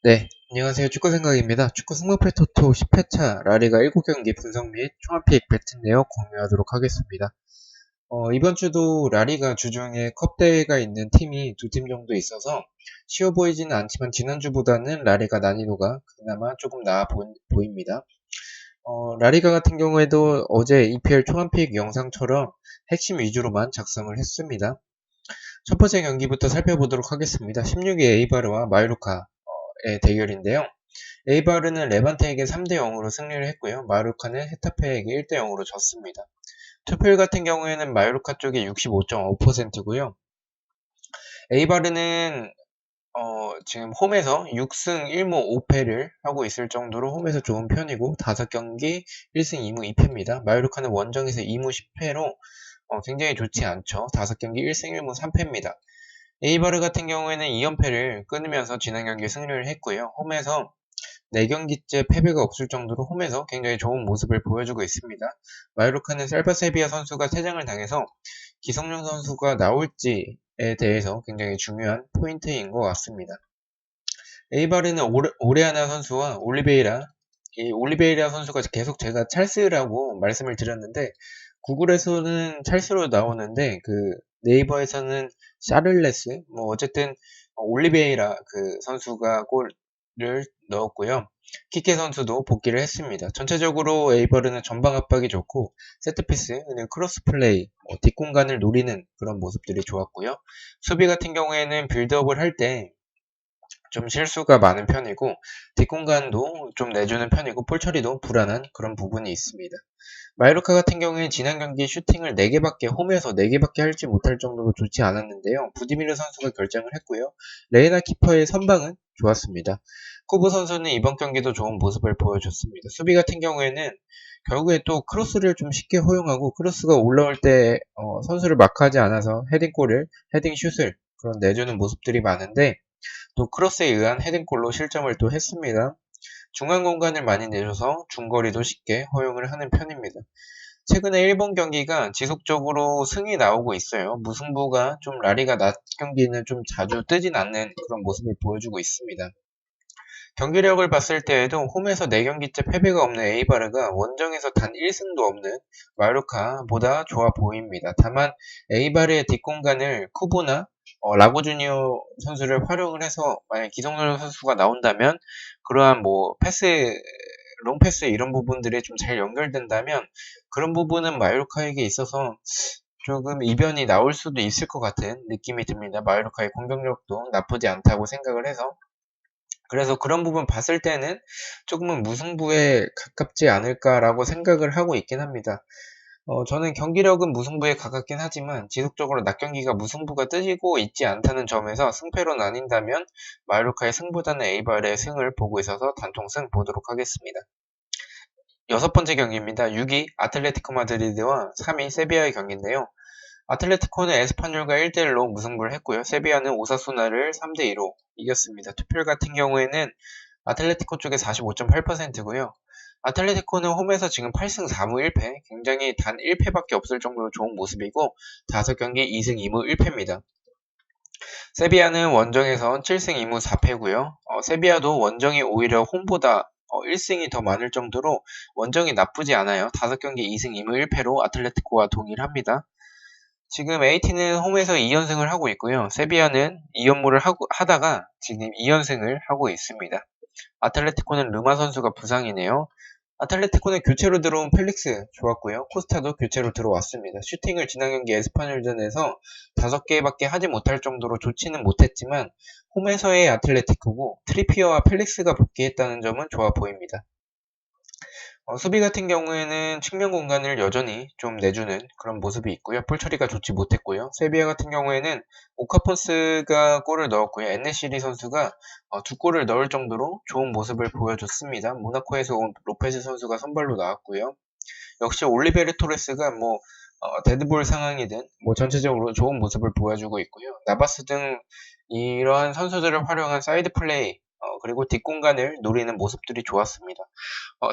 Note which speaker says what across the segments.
Speaker 1: 네, 안녕하세요. 축구생각입니다. 축구 승부패 토토 10회차 라리가 7경기 분석 및 총합픽 배팅 내역 공유하도록 하겠습니다. 이번 주도 라리가 주중에 컵대회가 있는 팀이 두 팀 정도 있어서 쉬워 보이지는 않지만 지난주보다는 라리가 난이도가 그나마 조금 나아 보입니다. 라리가 같은 경우에도 어제 EPL 총합픽 영상처럼 핵심 위주로만 작성을 했습니다. 첫 번째 경기부터 살펴보도록 하겠습니다. 16위 에이바르와 마요르카의 대결인데요. 에이바르는 레반테에게 3대 0으로 승리를 했고요. 마요르카는 헤타페에게 1대 0으로 졌습니다. 투표율 같은 경우에는 마요르카 쪽이 65.5%고요. 에이바르는 지금 홈에서 6승 1무 5패를 하고 있을 정도로 홈에서 좋은 편이고 5경기 1승 2무 2패입니다. 마요르카는 원정에서 2무 10패로 굉장히 좋지 않죠. 5경기 1승 1무 3패입니다. 에이바르 같은 경우에는 2연패를 끊으면서 지난 경기에 승리를 했고요. 홈에서 4경기째 패배가 없을 정도로 홈에서 굉장히 좋은 모습을 보여주고 있습니다. 마요르카는 살바세비아 선수가 퇴장을 당해서 기성용 선수가 나올지에 대해서 굉장히 중요한 포인트인 것 같습니다. 에이바르는 오레아나 선수와 올리베이라, 이 올리베이라 선수가 계속 제가 찰스라고 말씀을 드렸는데 구글에서는 찰스로 나오는데 그 네이버에서는 샤를레스 뭐 어쨌든 올리베이라 그 선수가 골을 넣었고요. 키케 선수도 복귀를 했습니다. 전체적으로 에이버르는 전방 압박이 좋고 세트피스, 크로스 플레이, 뒷공간을 노리는 그런 모습들이 좋았고요. 수비 같은 경우에는 빌드업을 할 때 좀 실수가 많은 편이고 뒷공간도 좀 내주는 편이고 볼 처리도 불안한 그런 부분이 있습니다. 마요르카 같은 경우에 지난 경기 슈팅을 4개밖에 홈에서 4개밖에 할지 못할 정도로 좋지 않았는데요. 부디미르 선수가 결정을 했고요. 레이나 키퍼의 선방은 좋았습니다. 쿠브 선수는 이번 경기도 좋은 모습을 보여줬습니다. 수비 같은 경우에는 결국에 또 크로스를 좀 쉽게 허용하고 크로스가 올라올 때 선수를 마크하지 않아서 헤딩 슛을 그런 내주는 모습들이 많은데 또 크로스에 의한 헤딩골로 실점을 또 했습니다. 중간 공간을 많이 내줘서 중거리도 쉽게 허용을 하는 편입니다. 최근에 일본 경기가 지속적으로 승이 나오고 있어요. 무승부가 좀 라리가 낮 경기는 좀 자주 뜨진 않는 그런 모습을 보여주고 있습니다. 경기력을 봤을 때에도 홈에서 4경기째 패배가 없는 에이바르가 원정에서 단 1승도 없는 마요르카보다 좋아 보입니다. 다만 에이바르의 뒷공간을 쿠보나 라고 주니어 선수를 활용을 해서 만약 기성용 선수가 나온다면 그러한 뭐 패스, 롱패스 이런 부분들이 좀 잘 연결된다면 그런 부분은 마요르카에게 있어서 조금 이변이 나올 수도 있을 것 같은 느낌이 듭니다. 마요르카의 공격력도 나쁘지 않다고 생각을 해서 그래서 그런 부분 봤을 때는 조금은 무승부에 가깝지 않을까라고 생각을 하고 있긴 합니다. 저는 경기력은 무승부에 가깝긴 하지만 지속적으로 낮 경기가 무승부가 뜨지고 있지 않다는 점에서 승패로 나뉜다면 마요르카의 승보다는 에이발의 승을 보고 있어서 단통승 보도록 하겠습니다. 여섯 번째 경기입니다. 6위 아틀레티코 마드리드와 3위 세비야의 경기인데요. 아틀레티코는 에스파뇰과 1대1로 무승부를 했고요. 세비야는 오사수나를 3대2로 이겼습니다. 투표율 같은 경우에는 아틀레티코 쪽에 45.8%고요. 아틀레티코는 홈에서 지금 8승 4무 1패, 굉장히 단 1패밖에 없을 정도로 좋은 모습이고 5경기 2승 2무 1패입니다. 세비야는 원정에서 7승 2무 4패고요. 세비야도 원정이 오히려 홈보다 1승이 더 많을 정도로 원정이 나쁘지 않아요. 5경기 2승 2무 1패로 아틀레티코와 동일합니다. 지금 AT는 홈에서 2연승을 하고 있고요. 세비야는 2연무를 하다가 지금 2연승을 하고 있습니다. 아틀레티코는 르마 선수가 부상이네요. 아틀레티코는 교체로 들어온 펠릭스 좋았고요. 코스타도 교체로 들어왔습니다. 슈팅을 지난 경기 에스파뇰전에서 5개밖에 하지 못할 정도로 좋지는 못했지만 홈에서의 아틀레티코고 트리피어와 펠릭스가 복귀했다는 점은 좋아 보입니다. 수비 같은 경우에는 측면 공간을 여전히 좀 내주는 그런 모습이 있고요. 볼 처리가 좋지 못했고요. 세비야 같은 경우에는 오카포스가 골을 넣었고요. 엔네시리 선수가 2골을 넣을 정도로 좋은 모습을 보여줬습니다. 모나코에서 온 로페즈 선수가 선발로 나왔고요. 역시 올리베르 토레스가 뭐 데드볼 상황이든 뭐 전체적으로 좋은 모습을 보여주고 있고요. 나바스 등 이러한 선수들을 활용한 사이드 플레이 그리고 뒷공간을 노리는 모습들이 좋았습니다.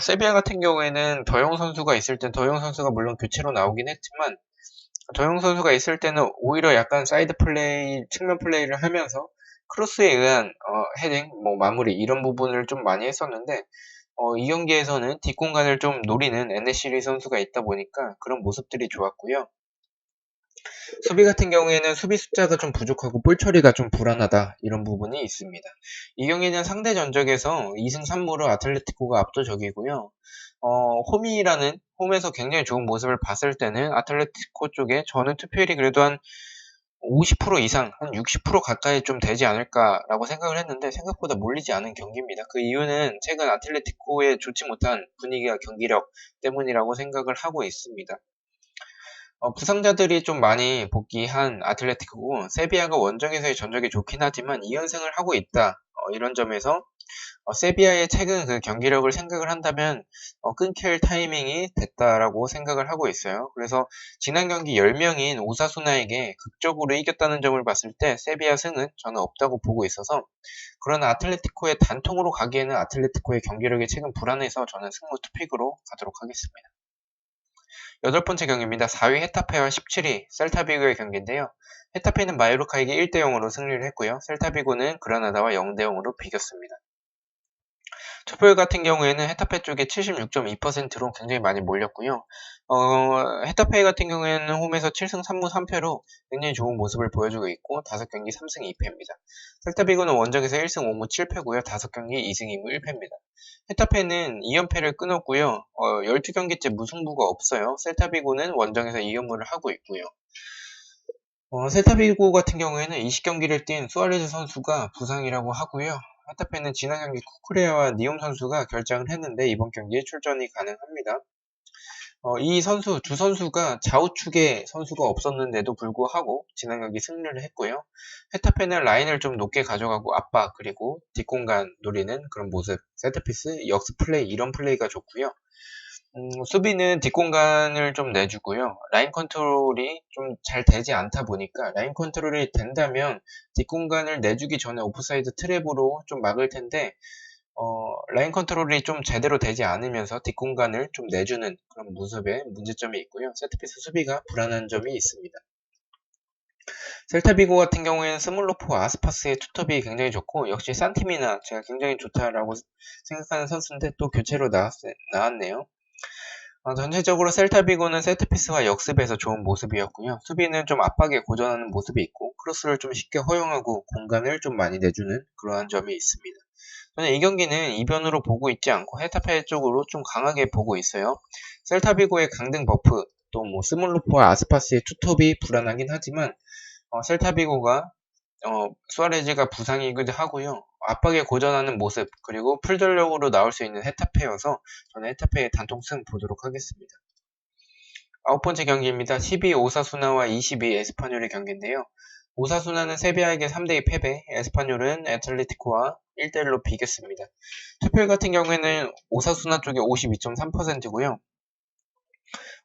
Speaker 1: 세비야 같은 경우에는 더용 선수가 있을 땐 더용 선수가 물론 교체로 나오긴 했지만 더용 선수가 있을 때는 오히려 약간 사이드 플레이, 측면 플레이를 하면서 크로스에 의한 헤딩, 마무리 이런 부분을 좀 많이 했었는데 이 경기에서는 뒷공간을 좀 노리는 에네시리 선수가 있다 보니까 그런 모습들이 좋았고요. 수비 같은 경우에는 수비 숫자가 좀 부족하고 볼 처리가 좀 불안하다 이런 부분이 있습니다. 이 경기는 상대 전적에서 2승 3무로 아틀레티코가 압도적이고요. 홈에서 굉장히 좋은 모습을 봤을 때는 아틀레티코 쪽에 저는 투표율이 그래도 한 50% 이상, 한 60% 가까이 좀 되지 않을까라고 생각을 했는데 생각보다 몰리지 않은 경기입니다. 그 이유는 최근 아틀레티코의 좋지 못한 분위기와 경기력 때문이라고 생각을 하고 있습니다. 부상자들이 좀 많이 복귀한 아틀레티코고 세비야가 원정에서의 전적이 좋긴 하지만 2연승을 하고 있다. 이런 점에서 세비야의 최근 그 경기력을 생각을 한다면 끊길 타이밍이 됐다라고 생각을 하고 있어요. 그래서 지난 경기 10명인 오사수나에게 극적으로 이겼다는 점을 봤을 때 세비야 승은 저는 없다고 보고 있어서 그러나 아틀레티코의 단통으로 가기에는 아틀레티코의 경기력이 최근 불안해서 저는 승무 투픽으로 가도록 하겠습니다. 8번째 경기입니다. 4위 헤타페와 17위 셀타비고의 경기인데요. 헤타페는 마요르카에게 1대0으로 승리를 했고요. 셀타비고는 그라나다와 0대0으로 비겼습니다. 투표율 같은 경우에는 헤타페 쪽에 76.2%로 굉장히 많이 몰렸고요. 헤타페 같은 경우에는 홈에서 7승 3무 3패로 굉장히 좋은 모습을 보여주고 있고 5경기 3승 2패입니다. 셀타비고는 원정에서 1승 5무 7패고요. 5경기 2승 2무 1패입니다. 헤타페는 2연패를 끊었고요. 12경기째 무승부가 없어요. 셀타비고는 원정에서 2연무를 하고 있고요. 셀타비고 같은 경우에는 20경기를 뛴 수아레즈 선수가 부상이라고 하고요. 헤타페는 지난 경기 쿠쿠레아와 니움 선수가 결장을 했는데 이번 경기에 출전이 가능합니다. 이 선수, 두 선수가 좌우측에 선수가 없었는데도 불구하고 지난 경기 승리를 했고요. 헤타페는 라인을 좀 높게 가져가고 압박 그리고 뒷공간 노리는 그런 모습, 세트피스, 역습 플레이 이런 플레이가 좋고요. 수비는 뒷공간을 좀 내주고요. 라인 컨트롤이 좀 잘 되지 않다 보니까 라인 컨트롤이 된다면 뒷공간을 내주기 전에 오프사이드 트랩으로 좀 막을 텐데 라인 컨트롤이 좀 제대로 되지 않으면서 뒷공간을 좀 내주는 그런 모습에 문제점이 있고요. 세트피스 수비가 불안한 점이 있습니다. 셀타비고 같은 경우에는 스몰로프와 아스파스의 투톱이 굉장히 좋고 역시 산티미나 제가 굉장히 좋다라고 생각하는 선수인데 또 교체로 나왔네요. 전체적으로 셀타비고는 세트피스와 역습에서 좋은 모습이었고요. 수비는 좀 압박에 고전하는 모습이 있고 크로스를 좀 쉽게 허용하고 공간을 좀 많이 내주는 그러한 점이 있습니다. 저는 이 경기는 이변으로 보고 있지 않고 헤타페 쪽으로 좀 강하게 보고 있어요. 셀타비고의 강등 버프 또 스몰로프와 아스파스의 투톱이 불안하긴 하지만 셀타비고가 수아레즈가 부상이기도 하고요. 압박에 고전하는 모습 그리고 풀전력으로 나올 수 있는 헤타페여서 저는 헤타페의 단통승 보도록 하겠습니다. 9번째 경기입니다. 12 오사수나와 22 에스파뇰의 경기인데요. 오사수나는 세비야에게 3대2 패배, 에스파뇰은 애틀레티코와 1대1로 비겼습니다. 투표율 같은 경우에는 오사수나 쪽이 52.3%고요.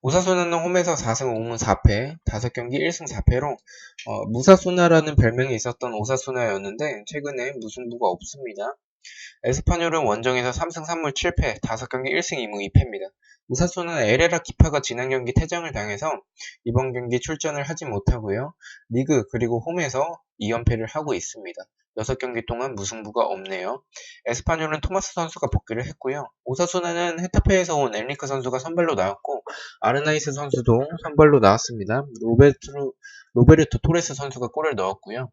Speaker 1: 오사수나는 홈에서 4승 5무 4패, 5경기 1승 4패로 무사수나라는 별명이 있었던 오사수나였는데 최근에 무승부가 없습니다. 에스파뇰은 원정에서 3승 3무 7패, 5경기 1승 2무 2패입니다. 오사수나는 에레라 키파가 지난 경기 퇴장을 당해서 이번 경기 출전을 하지 못하고요. 리그 그리고 홈에서 2연패를 하고 있습니다. 6경기 동안 무승부가 없네요. 에스파뇰은 토마스 선수가 복귀를 했고요. 오사수나는 헤타페에서 온 엔리크 선수가 선발로 나왔고 아르나이스 선수도 선발로 나왔습니다. 로베르토 토레스 선수가 골을 넣었고요.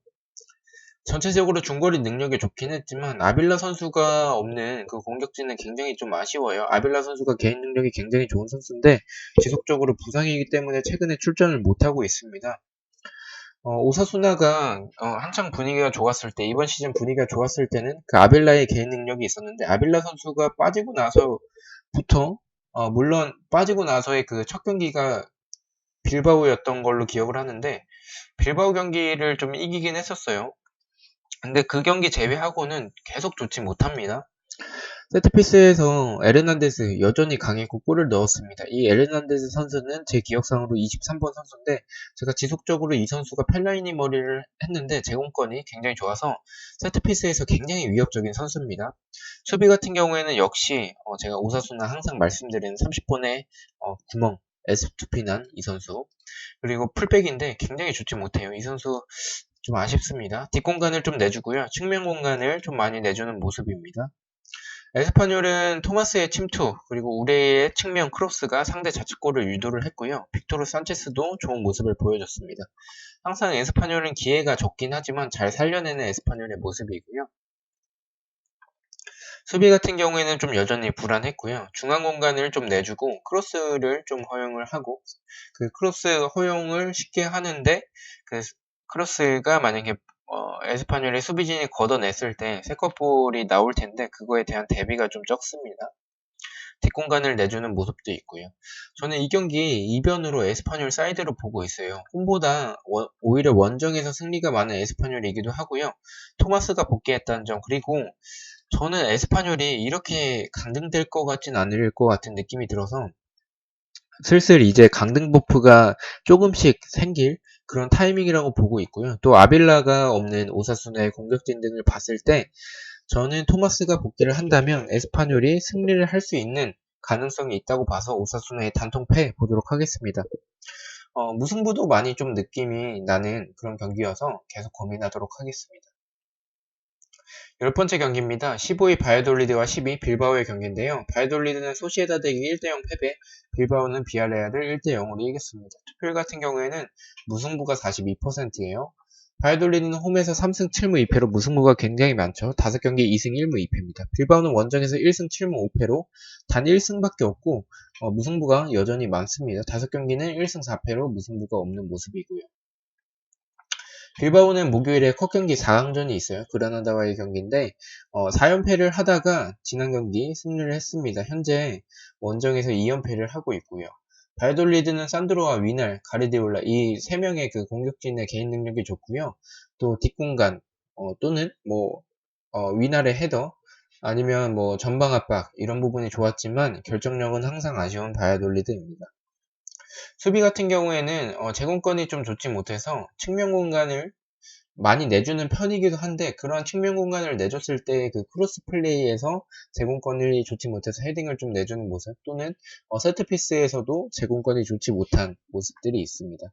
Speaker 1: 전체적으로 중거리 능력이 좋긴 했지만 아빌라 선수가 없는 그 공격진은 굉장히 좀 아쉬워요. 아빌라 선수가 개인 능력이 굉장히 좋은 선수인데 지속적으로 부상이기 때문에 최근에 출전을 못하고 있습니다. 오사수나가 한창 분위기가 좋았을 때 이번 시즌 분위기가 좋았을 때는 그 아빌라의 개인 능력이 있었는데 아빌라 선수가 빠지고 나서부터 물론 빠지고 나서의 그 첫 경기가 빌바오였던 걸로 기억을 하는데 빌바오 경기를 좀 이기긴 했었어요. 근데 그 경기 제외하고는 계속 좋지 못합니다. 세트피스에서 에르난데스 여전히 강했고 골을 넣었습니다. 이 에르난데스 선수는 제 기억상으로 23번 선수인데 제가 지속적으로 이 선수가 펠라이니 머리를 했는데 제공권이 굉장히 좋아서 세트피스에서 굉장히 위협적인 선수입니다. 수비 같은 경우에는 역시 제가 오사수나 항상 말씀드리는 30번의 구멍 에스투피난 이 선수 그리고 풀백인데 굉장히 좋지 못해요. 이 선수 좀 아쉽습니다. 뒷공간을 좀 내주고요. 측면 공간을 좀 많이 내주는 모습입니다. 에스파뇰은 토마스의 침투 그리고 우레의 측면 크로스가 상대 자책골을 유도를 했고요. 빅토르 산체스도 좋은 모습을 보여줬습니다. 항상 에스파뇰은 기회가 적긴 하지만 잘 살려내는 에스파뇰의 모습이고요. 수비 같은 경우에는 좀 여전히 불안했고요. 중앙 공간을 좀 내주고 크로스를 좀 허용을 하고 그 크로스 허용을 쉽게 하는데 그 크로스가 만약에 에스파뇰의 수비진이 걷어냈을 때 세컨볼이 나올 텐데 그거에 대한 대비가 좀 적습니다. 뒷공간을 내주는 모습도 있고요. 저는 이 경기 이변으로 에스파뇰 사이드로 보고 있어요. 홈보다 오히려 원정에서 승리가 많은 에스파뇰이기도 하고요. 토마스가 복귀했다는 점 그리고 저는 에스파뇰이 이렇게 강등될 것 같진 않을 것 같은 느낌이 들어서 슬슬 이제 강등 버프가 조금씩 생길 그런 타이밍이라고 보고 있고요. 또 아빌라가 없는 오사수나의 공격진 등을 봤을 때 저는 토마스가 복귀를 한다면 에스파뇰이 승리를 할 수 있는 가능성이 있다고 봐서 오사수나의 단통패 보도록 하겠습니다. 무승부도 많이 좀 느낌이 나는 그런 경기여서 계속 고민하도록 하겠습니다. 10번째 경기입니다. 15위 바이돌리드와 12위 빌바오의 경기인데요. 바이돌리드는 소시에다드에게 1대0 패배, 빌바오는 비아레알을 1대0으로 이겼습니다. 투표율 같은 경우에는 무승부가 42%예요. 바이돌리드는 홈에서 3승 7무 2패로 무승부가 굉장히 많죠. 5경기 2승 1무 2패입니다. 빌바오는 원정에서 1승 7무 5패로 단 1승밖에 없고 무승부가 여전히 많습니다. 5경기는 1승 4패로 무승부가 없는 모습이고요. 빌바오는 목요일에 컵 경기 4강전이 있어요. 그라나다와의 경기인데 4연패를 하다가 지난 경기 승리를 했습니다. 현재 원정에서 2연패를 하고 있고요. 바이돌리드는 산드로와 위날, 가르디올라 이 3명의 그 공격진의 개인 능력이 좋고요. 또 뒷공간 또는 위날의 헤더 아니면 전방 압박 이런 부분이 좋았지만 결정력은 항상 아쉬운 바이돌리드입니다. 수비 같은 경우에는 제공권이 좀 좋지 못해서 측면 공간을 많이 내주는 편이기도 한데 그러한 측면 공간을 내줬을 때 그 크로스 플레이에서 제공권이 좋지 못해서 헤딩을 좀 내주는 모습 또는 세트피스에서도 제공권이 좋지 못한 모습들이 있습니다.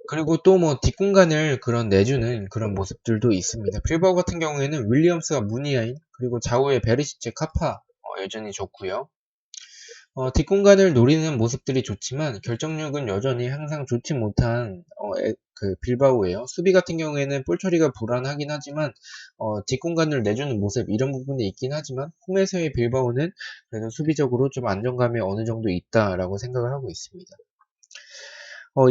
Speaker 1: 그리고 또 뒷공간을 내주는 그런 모습들도 있습니다. 빌바오 같은 경우에는 윌리엄스와 무니아인 그리고 좌우에 베르시체, 카파 여전히 좋고요. 뒷공간을 노리는 모습들이 좋지만 결정력은 여전히 항상 좋지 못한 그 빌바오예요. 수비 같은 경우에는 볼 처리가 불안하긴 하지만 뒷공간을 내주는 모습 이런 부분이 있긴 하지만 홈에서의 빌바오는 그래도 수비적으로 좀 안정감이 어느 정도 있다라고 생각을 하고 있습니다.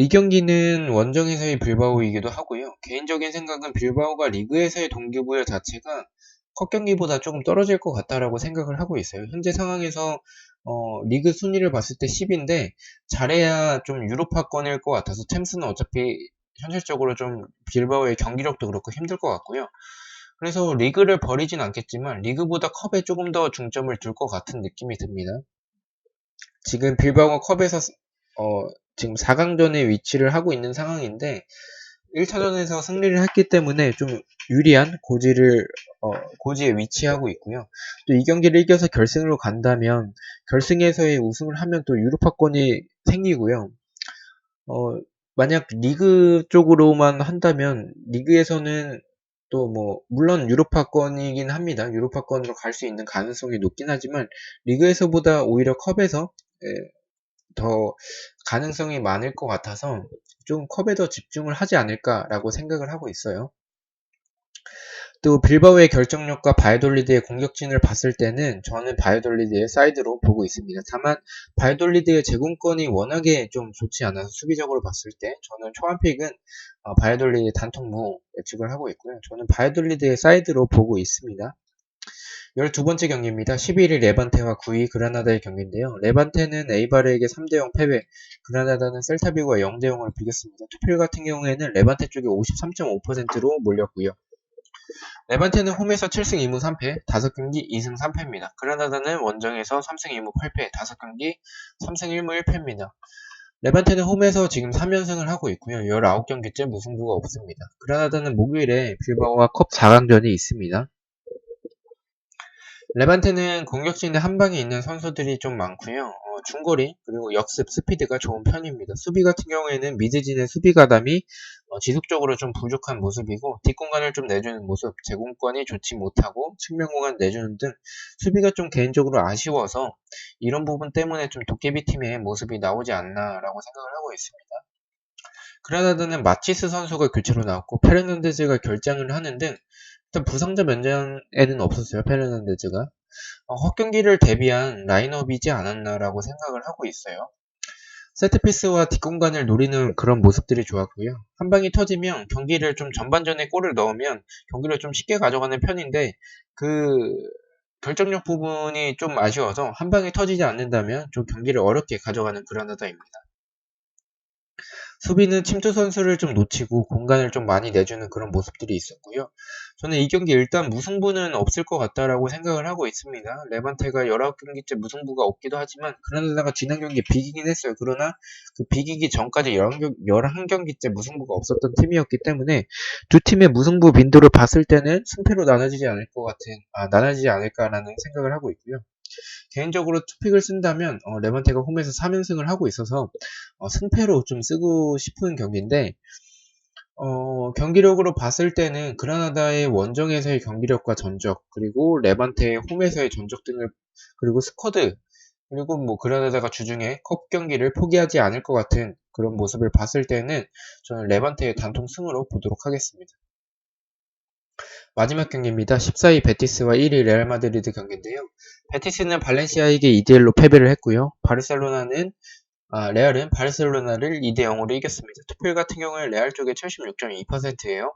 Speaker 1: 이 경기는 원정에서의 빌바오이기도 하고요. 개인적인 생각은 빌바오가 리그에서의 동기부여 자체가 컵 경기보다 조금 떨어질 것 같다라고 생각을 하고 있어요. 현재 상황에서 리그 순위를 봤을 때 10인데 잘해야 좀 유로파권일 것 같아서 챔스는 어차피 현실적으로 좀 빌바오의 경기력도 그렇고 힘들 것 같고요. 그래서 리그를 버리진 않겠지만 리그보다 컵에 조금 더 중점을 둘 것 같은 느낌이 듭니다. 지금 빌바오가 컵에서 지금 4강전에 위치를 하고 있는 상황인데 1차전에서 승리를 했기 때문에 좀 유리한 고지에 위치하고 있고요. 또 이 경기를 이겨서 결승으로 간다면 결승에서의 우승을 하면 또 유로파권이 생기고요. 만약 리그 쪽으로만 한다면 리그에서는 또 물론 유로파권이긴 합니다. 유로파권으로 갈 수 있는 가능성이 높긴 하지만 리그에서보다 오히려 컵에서 더 가능성이 많을 것 같아서 좀 컵에 더 집중을 하지 않을까라고 생각을 하고 있어요. 또 빌바오의 결정력과 바이돌리드의 공격진을 봤을 때는 저는 바이돌리드의 사이드로 보고 있습니다. 다만 바이돌리드의 제공권이 워낙에 좀 좋지 않아서 수비적으로 봤을 때 저는 초안픽은 바이돌리드의 단통무 예측을 하고 있고요. 저는 바이돌리드의 사이드로 보고 있습니다. 12번째 경기입니다. 11위 레반테와 9위 그라나다의 경기인데요. 레반테는 에이바르에게 3대0 패배, 그라나다는 셀타비고와 0대0을 비겼습니다. 투표율 같은 경우에는 레반테 쪽이 53.5%로 몰렸고요. 레반테는 홈에서 7승 2무 3패, 5경기 2승 3패입니다. 그라나다는 원정에서 3승 2무 8패, 5경기 3승 1무 1패입니다. 레반테는 홈에서 지금 3연승을 하고 있고요. 19경기째 무승부가 없습니다. 그라나다는 목요일에 빌바오와 컵 4강전이 있습니다. 레반테는 공격진에 한방에 있는 선수들이 좀 많고요. 중거리 그리고 역습 스피드가 좋은 편입니다. 수비 같은 경우에는 미드진의 수비 가담이 지속적으로 좀 부족한 모습이고 뒷공간을 좀 내주는 모습, 제공권이 좋지 못하고 측면 공간 내주는 등 수비가 좀 개인적으로 아쉬워서 이런 부분 때문에 좀 도깨비 팀의 모습이 나오지 않나라고 생각을 하고 있습니다. 그라나다는 마치스 선수가 교체로 나왔고 페르난데즈가 결장을 하는 등 일단 부상자 면전에는 없었어요. 페르난데즈가 헛 경기를 대비한 라인업이지 않았나라고 생각을 하고 있어요. 세트피스와 뒷공간을 노리는 그런 모습들이 좋았고요. 한 방이 터지면 경기를 좀 전반전에 골을 넣으면 경기를 좀 쉽게 가져가는 편인데 그 결정력 부분이 좀 아쉬워서 한 방이 터지지 않는다면 좀 경기를 어렵게 가져가는 그라나다입니다. 수비는 침투 선수를 좀 놓치고 공간을 좀 많이 내주는 그런 모습들이 있었고요. 저는 이 경기 일단 무승부는 없을 것 같다라고 생각을 하고 있습니다. 레반테가 19경기째 무승부가 없기도 하지만 그라나다가 지난 경기에 비기긴 했어요. 그러나 그 비기기 전까지 11경기째 무승부가 없었던 팀이었기 때문에 두 팀의 무승부 빈도를 봤을 때는 승패로 나눠지지 않을까라는 생각을 하고 있고요. 개인적으로 투픽을 쓴다면 레반테가 홈에서 3연승을 하고 있어서 승패로 좀 쓰고 싶은 경기인데 경기력으로 봤을 때는 그라나다의 원정에서의 경기력과 전적 그리고 레반테의 홈에서의 전적 등을 그리고 스쿼드 그리고 뭐 그라나다가 주중에 컵 경기를 포기하지 않을 것 같은 그런 모습을 봤을 때는 저는 레반테의 단통 승으로 보도록 하겠습니다. 마지막 경기입니다. 14위 베티스와 1위 레알 마드리드 경기인데요. 베티스는 발렌시아에게 2대1로 패배를 했고요. 레알은 바르셀로나를 2대0으로 이겼습니다. 투표율 같은 경우에 레알 쪽에 76.2%예요.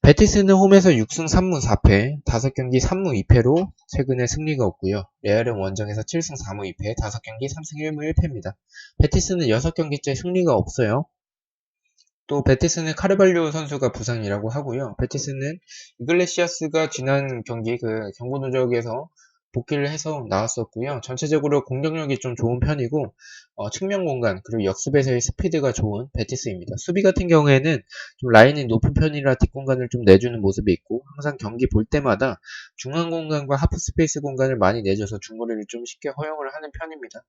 Speaker 1: 베티스는 홈에서 6승 3무 4패, 5경기 3무 2패로 최근에 승리가 없고요. 레알은 원정에서 7승 4무 2패, 5경기 3승 1무 1패입니다. 베티스는 6경기째 승리가 없어요. 또 베티스는 카르발료 선수가 부상이라고 하고요. 베티스는 이글레시아스가 지난 경기 경고 누적에서 복귀를 해서 나왔었고요. 전체적으로 공격력이 좀 좋은 편이고 측면 공간 그리고 역습에서의 스피드가 좋은 베티스입니다. 수비 같은 경우에는 좀 라인이 높은 편이라 뒷공간을 좀 내주는 모습이 있고 항상 경기 볼 때마다 중앙 공간과 하프 스페이스 공간을 많이 내줘서 중거리를 좀 쉽게 허용을 하는 편입니다.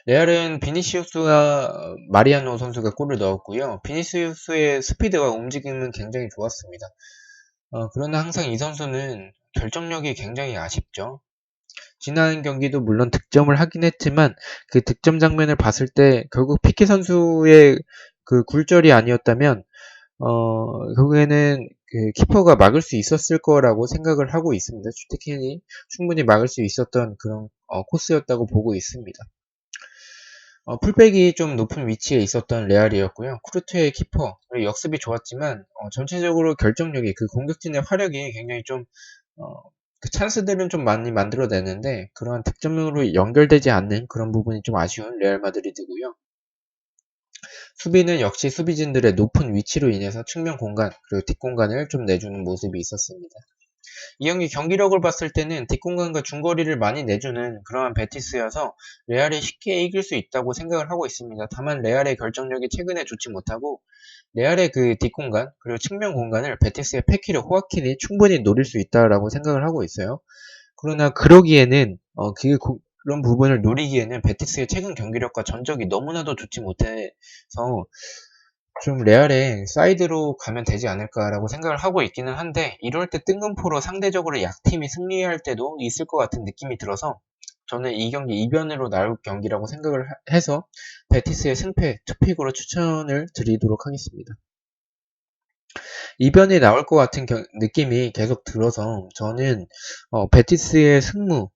Speaker 1: 레알은 비니시우스와 마리아노 선수가 골을 넣었고요. 비니시우스의 스피드와 움직임은 굉장히 좋았습니다. 그러나 항상 이 선수는 결정력이 굉장히 아쉽죠. 지난 경기도 물론 득점을 하긴 했지만 그 득점 장면을 봤을 때 결국 피케 선수의 그 굴절이 아니었다면 결국에는 그 키퍼가 막을 수 있었을 거라고 생각을 하고 있습니다. 슈테켄이 충분히 막을 수 있었던 그런 코스였다고 보고 있습니다. 풀백이 좀 높은 위치에 있었던 레알이었고요. 쿠르트의 키퍼, 그리고 역습이 좋았지만 전체적으로 결정력이 그 공격진의 화력이 굉장히 좀 그 찬스들은 좀 많이 만들어내는데 그러한 득점으로 연결되지 않는 그런 부분이 좀 아쉬운 레알 마드리드고요. 수비는 역시 수비진들의 높은 위치로 인해서 측면 공간 그리고 뒷공간을 좀 내주는 모습이 있었습니다. 이 경기 경기력을 봤을 때는 뒷공간과 중거리를 많이 내주는 그러한 베티스여서 레알이 쉽게 이길 수 있다고 생각을 하고 있습니다. 다만 레알의 결정력이 최근에 좋지 못하고 레알의 그 뒷공간 그리고 측면 공간을 베티스의 페키르 호아킨이 충분히 노릴 수 있다라고 생각을 하고 있어요. 그러나 그러기에는 그런 부분을 노리기에는 베티스의 최근 경기력과 전적이 너무나도 좋지 못해서 좀 레알의 사이드로 가면 되지 않을까라고 생각을 하고 있기는 한데 이럴 때 뜬금포로 상대적으로 약팀이 승리할 때도 있을 것 같은 느낌이 들어서 저는 이 경기 이변으로 나올 경기라고 생각을 해서 베티스의 승패 투픽으로 추천을 드리도록 하겠습니다. 이변이 나올 것 같은 느낌이 계속 들어서 저는 베티스의 승무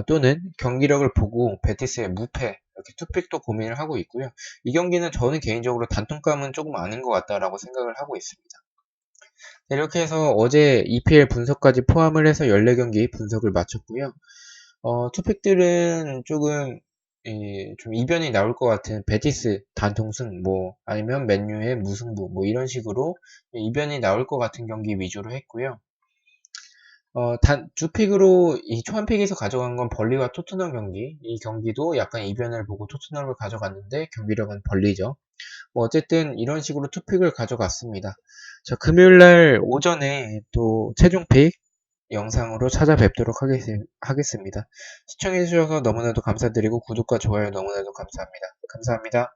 Speaker 1: 또는 경기력을 보고 베티스의 무패 이렇게 투픽도 고민을 하고 있고요. 이 경기는 저는 개인적으로 단통감은 조금 아닌 것 같다라고 생각을 하고 있습니다. 이렇게 해서 어제 EPL 분석까지 포함을 해서 14경기 분석을 마쳤고요. 투픽들은 조금 좀 이변이 나올 것 같은 베티스 단통승 아니면 맨유의 무승부 이런 식으로 이변이 나올 것 같은 경기 위주로 했고요. 주픽으로 이 초안픽에서 가져간 건 벌리와 토트넘 경기. 이 경기도 약간 이변을 보고 토트넘을 가져갔는데 경기력은 벌리죠. 어쨌든 이런 식으로 투픽을 가져갔습니다. 자, 금요일날 오전에 또 최종픽 영상으로 찾아뵙도록 하겠습니다. 시청해주셔서 너무나도 감사드리고 구독과 좋아요 너무나도 감사합니다. 감사합니다.